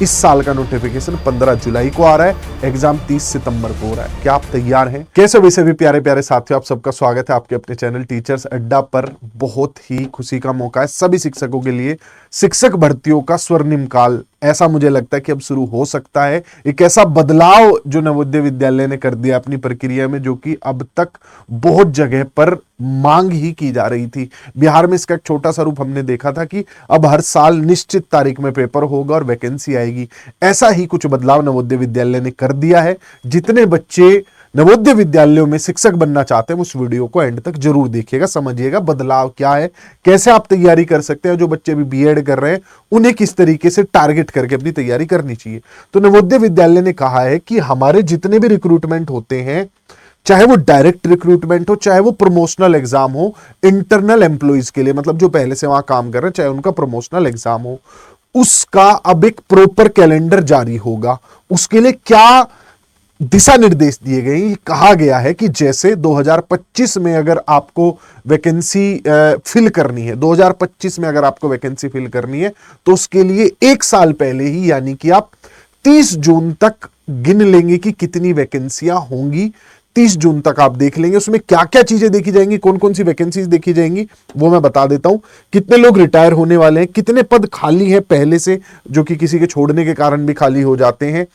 इस साल का नोटिफिकेशन 15 जुलाई को आ रहा है, एग्जाम 30 सितंबर को हो रहा है। क्या आप तैयार हैं? कैसे वैसे भी प्यारे प्यारे साथियों, आप सबका स्वागत है आपके अपने चैनल टीचर्स अड्डा पर। बहुत ही खुशी का मौका है सभी शिक्षकों के लिए। शिक्षक भर्तियों का स्वर्णिम काल ऐसा मुझे लगता है कि अब शुरू हो सकता है। एक ऐसा बदलाव जो नवोदय विद्यालय ने कर दिया अपनी प्रक्रिया में, जो कि अब तक बहुत जगह पर मांग ही की जा रही थी। बिहार में इसका एक छोटा सा रूप हमने देखा था कि अब हर साल निश्चित तारीख में पेपर होगा और वैकेंसी आएगी। ऐसा ही कुछ बदलाव नवोदय विद्यालय ने कर दिया है। जितने बच्चे नवोदय विद्यालयों में शिक्षक बनना चाहते हैं उस वीडियो को एंड तक जरूर देखिएगा, समझिएगा बदलाव क्या है, कैसे आप तैयारी कर सकते हैं। जो बच्चे भी बीएड कर रहे हैं उन्हें किस तरीके से टारगेट करके अपनी तैयारी करनी चाहिए। तो नवोदय विद्यालय ने कहा है कि हमारे जितने भी रिक्रूटमेंट होते हैं, चाहे वो डायरेक्ट रिक्रूटमेंट हो, चाहे वो प्रमोशनल एग्जाम हो, इंटरनल एम्प्लॉइज के लिए, मतलब जो पहले से वहां काम कर रहे हैं, चाहे उनका प्रमोशनल एग्जाम हो, उसका अब एक प्रॉपर कैलेंडर जारी होगा। उसके लिए क्या दिशा निर्देश दिए गए, कहा गया है कि जैसे 2025 में अगर आपको वैकेंसी फिल करनी है, 2025 में अगर आपको वैकेंसी फिल करनी है तो उसके लिए एक साल पहले ही, यानी कि आप 30 जून तक गिन लेंगे कि कितनी वैकेंसियां होंगी। 30 जून तक आप देख लेंगे उसमें क्या क्या चीजें देखी जाएंगी, कौन कौन सी वैकेंसीज देखी जाएंगी वो मैं बता देता हूं। कितने लोग रिटायर होने वाले हैं, कितने पद खाली है पहले से जो कि किसी के छोड़ने के कारण भी खाली हो जाते हैं।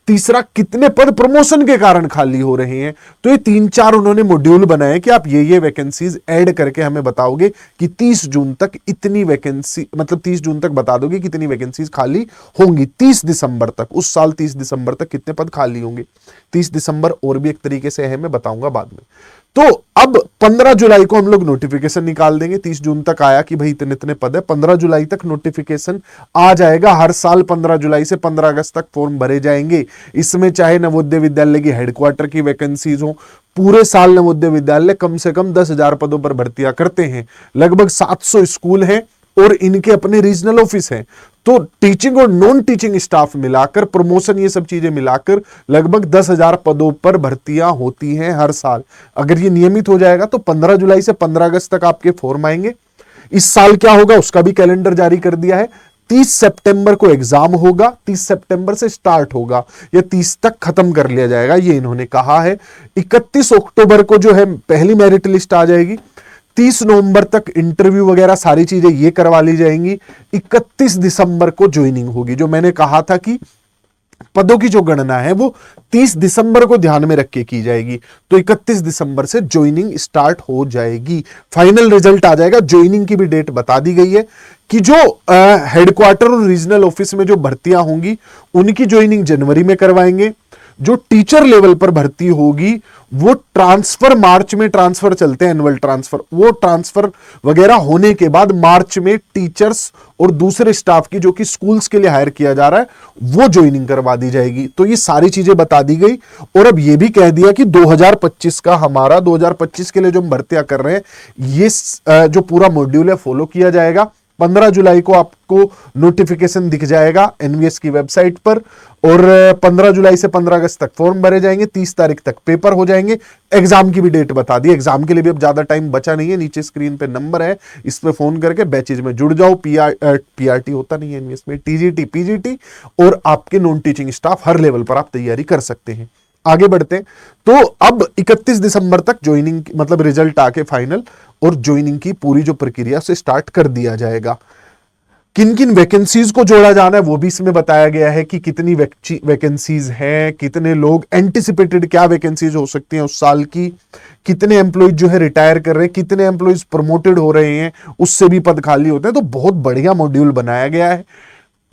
तीसरा, कितने पद प्रमोशन के कारण खाली हो रहे हैं। तो ये 3-4 उन्होंने मॉड्यूल बनाए कि आप ये वैकेंसीज ऐड करके हमें बताओगे कि 30 जून तक इतनी वैकेंसी, मतलब 30 जून तक बता दोगे कितनी वैकेंसीज खाली होंगी। 30 दिसंबर तक, उस साल 30 दिसंबर तक कितने पद खाली होंगे। 30 दिसंबर और भी एक तरीके से है, मैं बताऊंगा बाद में। तो अब 15 जुलाई को हम लोग नोटिफिकेशन निकाल देंगे। 30 जून तक आया कि भाई इतने इतने पद है, 15 जुलाई तक नोटिफिकेशन आ जाएगा। हर साल 15 जुलाई से 15 अगस्त तक फॉर्म भरे जाएंगे। इसमें चाहे नवोदय विद्यालय की हेडक्वार्टर की वैकेंसीज हो, पूरे साल नवोदय विद्यालय कम से कम 10,000 पदों पर भर्तियां करते हैं। लगभग 700 स्कूल हैं और इनके अपने रीजनल ऑफिस हैं। तो टीचिंग और नॉन टीचिंग स्टाफ मिलाकर, प्रमोशन, ये सब चीजें मिलाकर लगभग 10,000 पदों पर भर्तियां होती हैं हर साल। अगर ये नियमित हो जाएगा तो 15 जुलाई से 15 अगस्त तक आपके फॉर्म आएंगे। इस साल क्या होगा उसका भी कैलेंडर जारी कर दिया है। 30 सितंबर को एग्जाम होगा, 30 सितंबर से स्टार्ट होगा या 30 तक खत्म कर लिया जाएगा, ये इन्होंने कहा है। 31 अक्टूबर को जो है पहली मेरिट लिस्ट आ जाएगी। 30 नवंबर तक इंटरव्यू वगैरह सारी चीजें ये करवा ली जाएंगी। 31 दिसंबर को ज्वाइनिंग होगी। जो मैंने कहा था कि पदों की जो गणना है वो 30 दिसंबर को ध्यान में रख के की जाएगी, तो 31 दिसंबर से ज्वाइनिंग स्टार्ट हो जाएगी। फाइनल रिजल्ट आ जाएगा। ज्वाइनिंग की भी डेट बता दी गई है कि जो हेडक्वार्टर और रीजनल ऑफिस में जो भर्तियां होंगी उनकी ज्वाइनिंग जनवरी में करवाएंगे। जो टीचर लेवल पर भर्ती होगी वो ट्रांसफर, मार्च में ट्रांसफर चलते हैं, एनुअल ट्रांसफर, वो ट्रांसफर वगैरह होने के बाद मार्च में टीचर्स और दूसरे स्टाफ की, जो कि स्कूल्स के लिए हायर किया जा रहा है, वो ज्वाइनिंग करवा दी जाएगी। तो ये सारी चीजें बता दी गई। और अब ये भी कह दिया कि 2025 का हमारा 2025 के लिए जो हम भर्तियां कर रहे हैं, ये जो पूरा मॉड्यूल है फॉलो किया जाएगा। 15 जुलाई को आपको नोटिफिकेशन दिख जाएगा एनवीएस की वेबसाइट पर और 15 जुलाई से 15 अगस्त तक फॉर्म भरे जाएंगे। 30 तारीख तक पेपर हो जाएंगे। एग्जाम की भी डेट बता दी। एग्जाम के लिए भी अब ज्यादा टाइम बचा नहीं है। नीचे स्क्रीन पे नंबर है, इस पे फोन करके बैचेज में जुड़ जाओ। पीआरटी होता नहीं है एनवीएस में, टीजीटी, पीजीटी और आपके नॉन टीचिंग स्टाफ हर लेवल पर आप तैयारी कर सकते हैं। आगे बढ़ते हैं। तो अब 31 दिसंबर तक ज्वाइनिंग, मतलब रिजल्ट आके फाइनल, और ज्वाइनिंग की पूरी जो प्रक्रिया से स्टार्ट कर दिया जाएगा। किन किन वैकेंसीज को जोड़ा जाना है वो भी इसमें बताया गया है कि कितनी वैकेंसीज हैं, कितने लोग एंटिसिपेटेड, क्या वैकेंसीज हो सकती हैं उस साल की, कितने एम्प्लॉइज जो है रिटायर कर रहे हैं, कितने एम्प्लॉइज प्रमोटेड हो रहे हैं, उससे भी पद खाली होते हैं। तो बहुत बढ़िया मॉड्यूल बनाया गया है।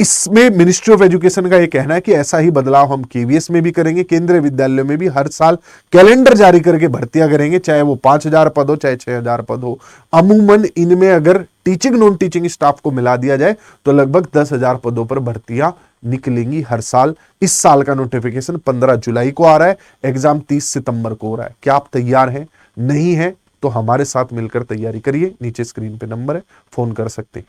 इसमें मिनिस्ट्री ऑफ एजुकेशन का यह कहना है कि ऐसा ही बदलाव हम केवीएस में भी करेंगे। केंद्रीय विद्यालयों में भी हर साल कैलेंडर जारी करके भर्तियां करेंगे, चाहे वो 5,000 पद हो, चाहे 6,000 पद हो। अमूमन इनमें अगर टीचिंग नॉन टीचिंग स्टाफ को मिला दिया जाए तो लगभग 10,000 पदों पर भर्तियां निकलेंगी हर साल। इस साल का नोटिफिकेशन 15 जुलाई को आ रहा है, एग्जाम 30 सितंबर को हो रहा है। क्या आप तैयार हैं? नहीं है तो हमारे साथ मिलकर तैयारी करिए। नीचे स्क्रीन पे नंबर है, फोन कर सकते हैं।